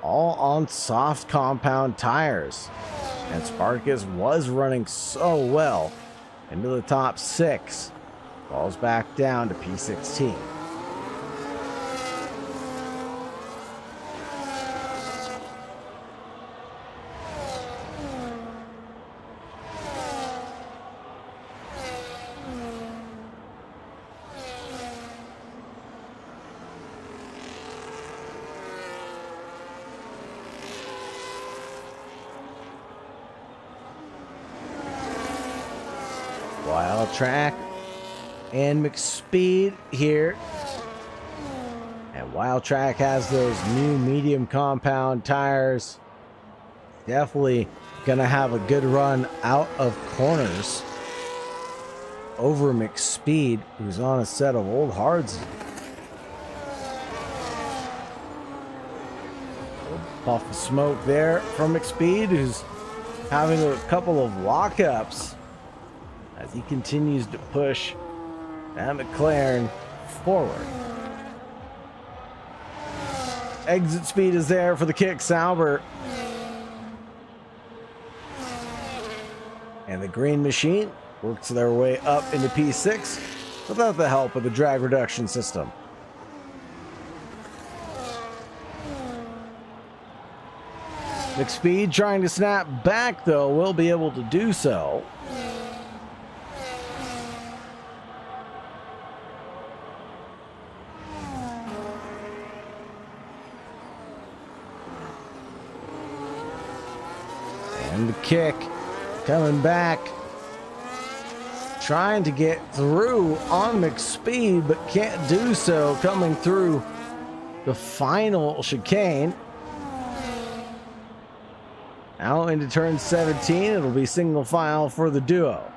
all on soft compound tires. And Spartacus was running so well into the top 6. Falls back down to P16. Wild Track and McSpeed here Wild Track has those new medium compound tires. Definitely gonna have a good run out of corners over McSpeed, who's on a set of old hards. Puff of smoke there from McSpeed, who's having a couple of walk-ups as he continues to push that McLaren forward. Exit speed is there for the kick Sauber. And the green machine works their way up into P6 without the help of the drag reduction system. McSpeed trying to snap back, though, will be able to do so. And the kick coming back, trying to get through on McSpeed, but can't do so, coming through the final chicane. Now into turn 17, it'll be single file for the duo.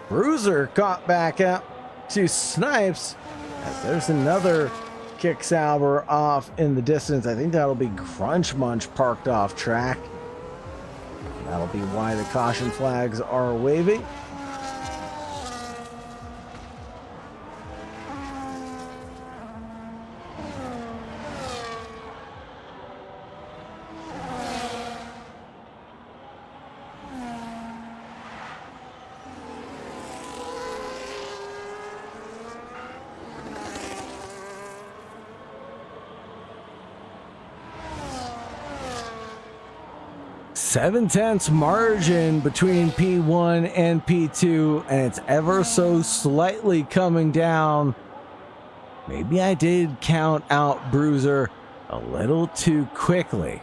Bruiser caught back up to Snipes, as there's another kick Sauber off in the distance. I think that'll be Crunch Munch parked off track. That'll be why the caution flags are waving. Seven-tenths margin between P1 and P2, and it's ever so slightly coming down. Maybe I did count out Bruiser a little too quickly.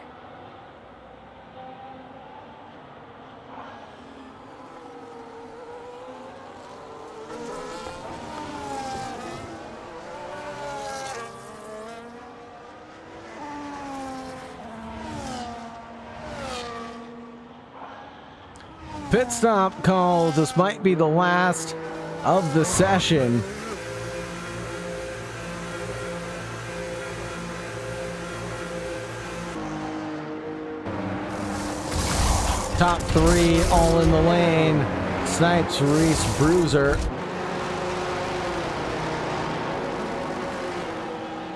Pit stop call. This might be the last of the session. Top three all in the lane. Snipes, Reese, Bruiser.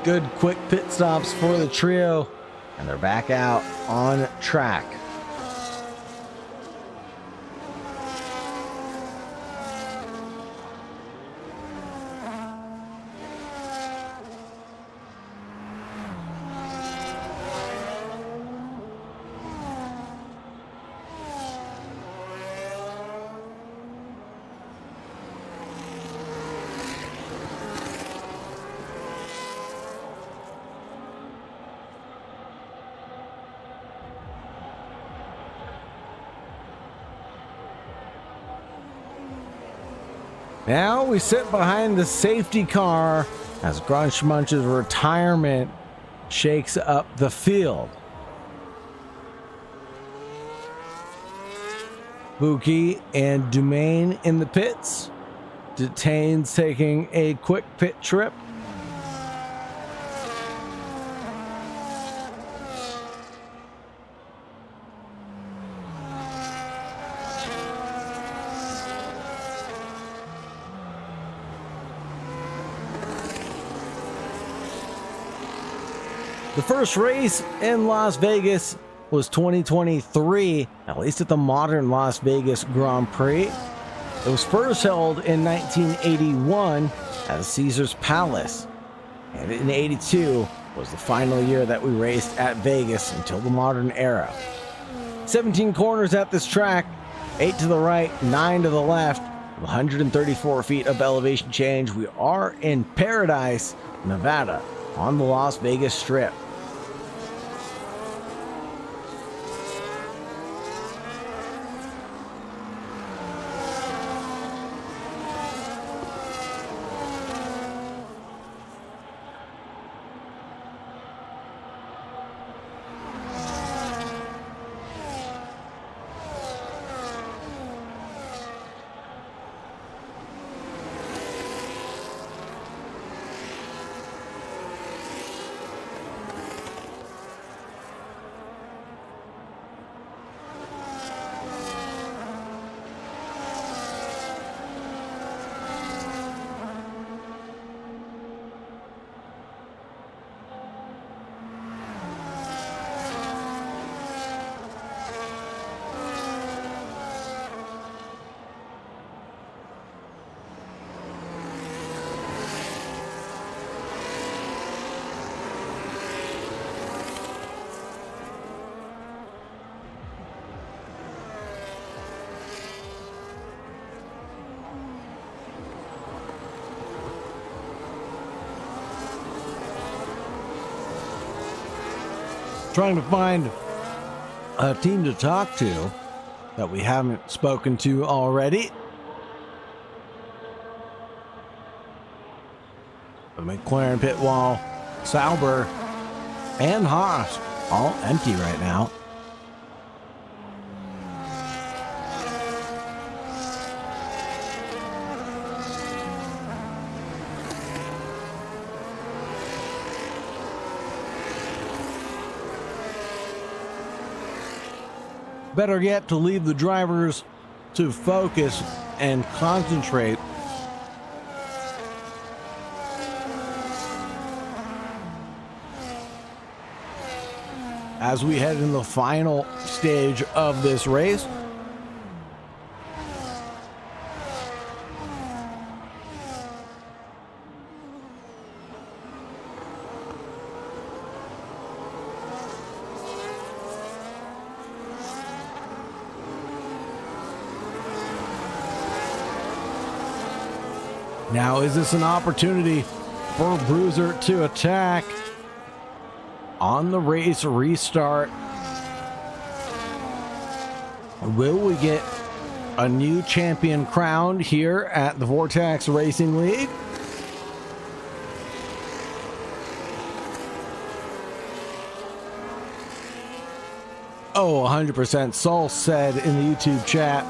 Good quick pit stops for the trio, and they're back out on track. Now we sit behind the safety car as Grunch Munch's retirement shakes up the field. Buki and Dumaine in the pits. Detain's taking a quick pit trip. The first race in Las Vegas was 2023, at least at the modern Las Vegas Grand Prix. It was first held in 1981 at Caesar's Palace, and in 82 was the final year that we raced at Vegas until the modern era. 17 corners at this track, 8 to the right, 9 to the left, 134 feet of elevation change. We are in Paradise, Nevada, on the Las Vegas Strip. trying to find a team to talk to that we haven't spoken to already. The McLaren pit wall, Sauber, and Haas all empty right now. Better yet, to leave the drivers to focus and concentrate. As we head in the final stage of this race. Now, is this an opportunity for Bruiser to attack on the race restart? Will we get a new champion crowned here at the Vortex Racing League? Oh, 100%. Saul said in the YouTube chat,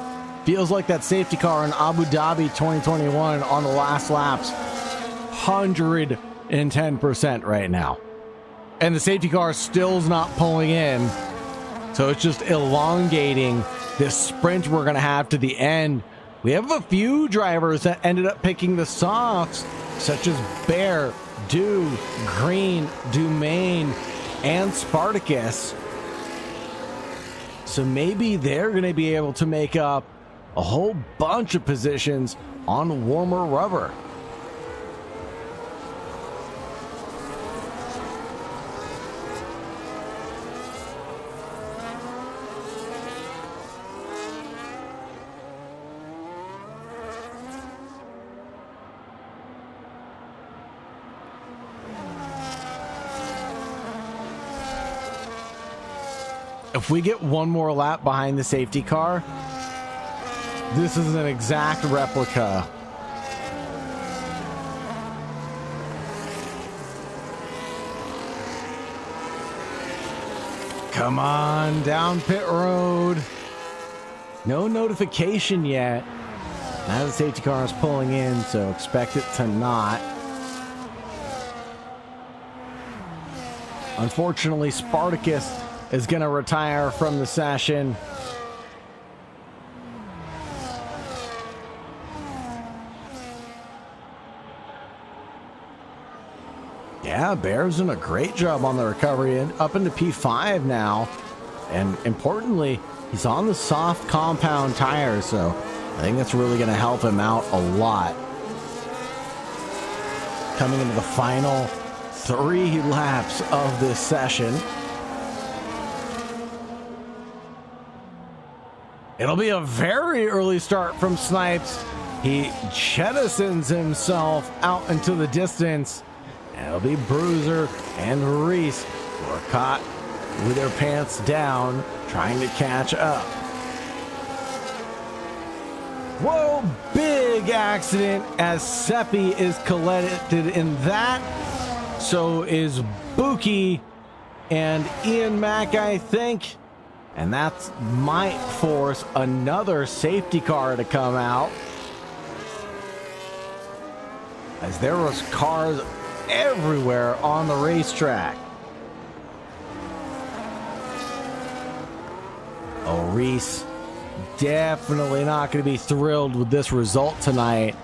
feels like that safety car in Abu Dhabi 2021 on the last laps. 110% right now. And the safety car still's not pulling in. So it's just elongating this sprint we're going to have to the end. We have a few drivers that ended up picking the softs, such as Bear, Dew, Green, Dumaine, and Spartacus. So maybe they're going to be able to make up a whole bunch of positions on warmer rubber. If we get one more lap behind the safety car, this is an exact replica. Come on, down pit road. No notification yet. Now the safety car is pulling in, so expect it to not. Unfortunately, Spartacus is going to retire from the session. Yeah, Bear's doing a great job on the recovery and up into P5 now. And importantly, he's on the soft compound tires, so I think that's really going to help him out a lot. Coming into the final 3 laps of this session. It'll be a very early start from Snipes. He jettisons himself out into the distance. And it'll be Bruiser and Reese who are caught with their pants down, trying to catch up. Whoa, big accident as Seppi is collected in that. So is Buki and Ian Mack, I think. And that might force another safety car to come out, as there was cars everywhere on the racetrack. Oh, Reese definitely not going to be thrilled with this result tonight.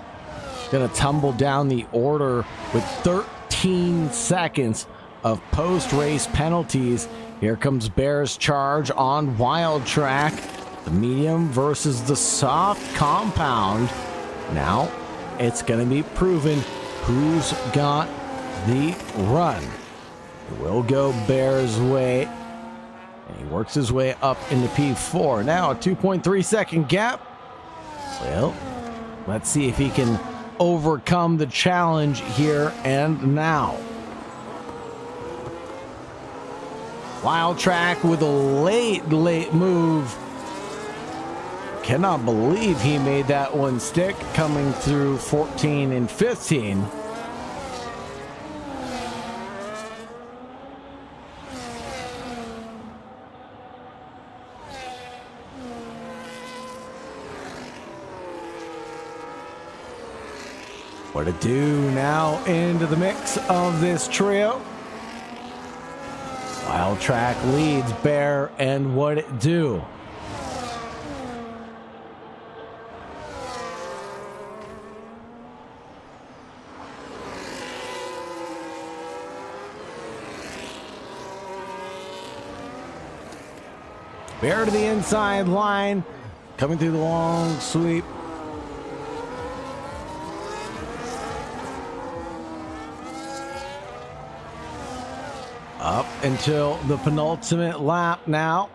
Going to tumble down the order with 13 seconds of post-race penalties. Here comes Bear's charge on wild track. The medium versus the soft compound. Now it's going to be proven who's got the run. It will go Bear's way. And he works his way up into P4. Now a 2.3 second gap. Well, let's see if he can overcome the challenge here and now. Wild Track with a late move. Cannot believe he made that one stick, coming through 14 and 15. What it do now into the mix of this trio. Wild Track leads Bear and What It Do. Bear to the inside line, coming through the long sweep. Up until the penultimate lap now.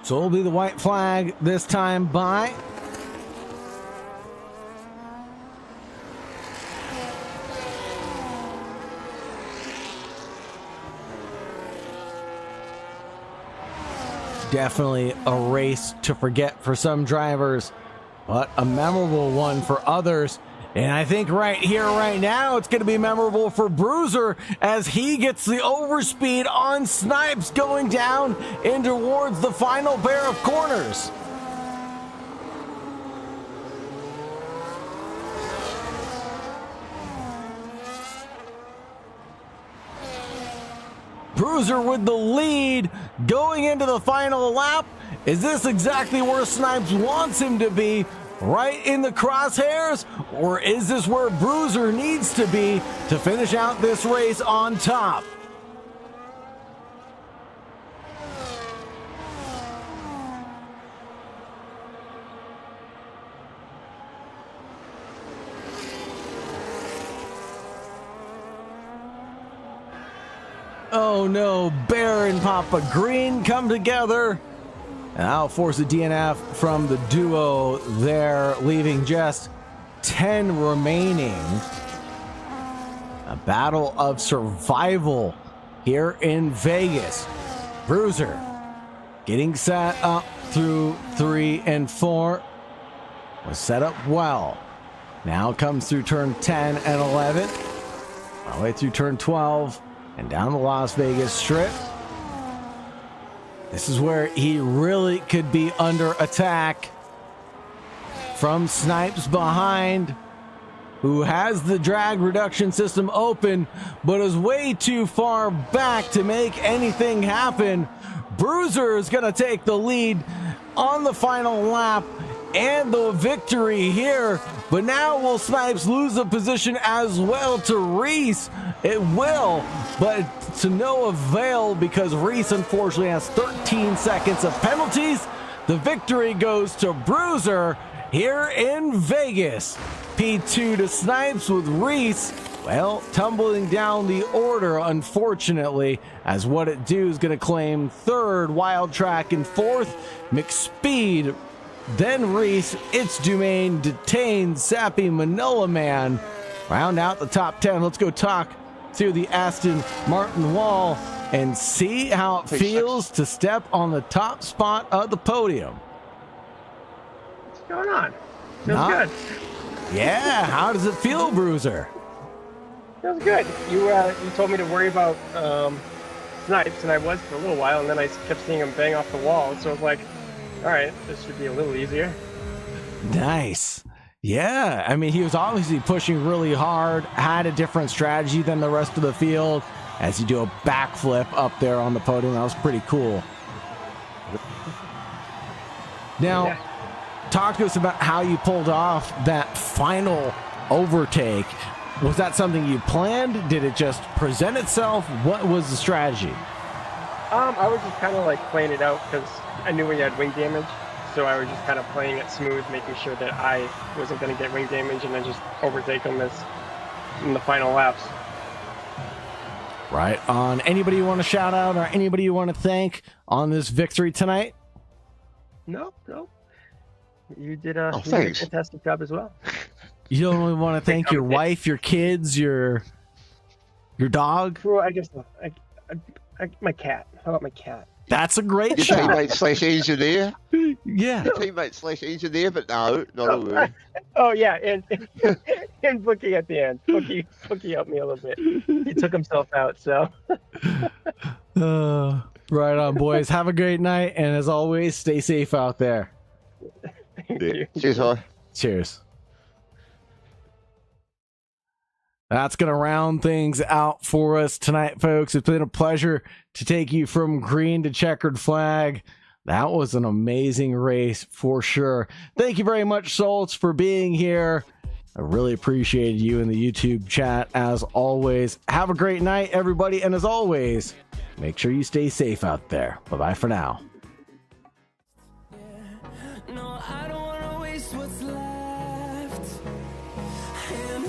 So it'll be the white flag this time by. Definitely a race to forget for some drivers, but a memorable one for others. And I think right here, right now, it's going to be memorable for Bruiser as he gets the overspeed on Snipes going down in towards the final pair of corners. Bruiser with the lead going into the final lap. Is this exactly where Snipes wants him to be? Right in the crosshairs? Or is this where Bruiser needs to be to finish out this race on top? Oh no, Bear and Papa Green come together. And I'll force a DNF from the duo there, leaving just 10 remaining. A battle of survival here in Vegas. Bruiser getting set up through 3 and 4. Was set up well. Now comes through turn 10 and 11. All the way through turn 12 and down the Las Vegas Strip. This is where he really could be under attack from Snipes behind, who has the drag reduction system open, but is way too far back to make anything happen. Bruiser is going to take the lead on the final lap and the victory here, but now will Snipes lose the position as well to Reese? It will, but to no avail because Reese unfortunately has 13 seconds of penalties. The victory goes to Bruiser here in Vegas. P2 to Snipes with Reese, well, tumbling down the order, unfortunately, as What It Do is going to claim third, Wild Track in fourth, McSpeed, then Reese, It's Dumaine, Detained, Sappy, Manila Man. Round out the top 10. Let's go talk to the Aston Martin wall and see how it feels to step on the top spot of the podium. What's going on? Feels good. Yeah, how does it feel, Bruiser? Feels good. You told me to worry about Snipes, and I was for a little while, and then I kept seeing him bang off the wall, so I was like, all right, this should be a little easier. Nice. Yeah, I mean, he was obviously pushing really hard, had a different strategy than the rest of the field as you do a backflip up there on the podium. That was pretty cool. Now, talk to us about how you pulled off that final overtake. Was that something you planned? Did it just present itself? What was the strategy? I was just kind of like playing it out because I knew we had wing damage. So I was just kind of playing it smooth, making sure that I wasn't going to get wing damage and then just overtake him in the final laps. Right on. Anybody you want to shout out or anybody you want to thank on this victory tonight? No. You did a fantastic job as well. You don't really want to thank your wife, your kids, your Your dog? Well, I guess not. My cat. How about my cat? That's a great Your shot. teammate slash engineer. Yeah. Your teammate slash engineer, but no, not a word. Oh yeah, and Bookie at the end. Bookie helped me a little bit. He took himself out, so. Right on, boys. Have a great night, and as always, stay safe out there. Thank Yeah. you. Cheers, hi. Cheers. That's going to round things out for us tonight, folks. It's been a pleasure to take you from green to checkered flag. That was an amazing race for sure. Thank you very much, Solts, for being here. I really appreciated you in the YouTube chat as always. Have a great night, everybody. And as always, make sure you stay safe out there. Bye-bye for now. No, I don't wanna waste what's left. And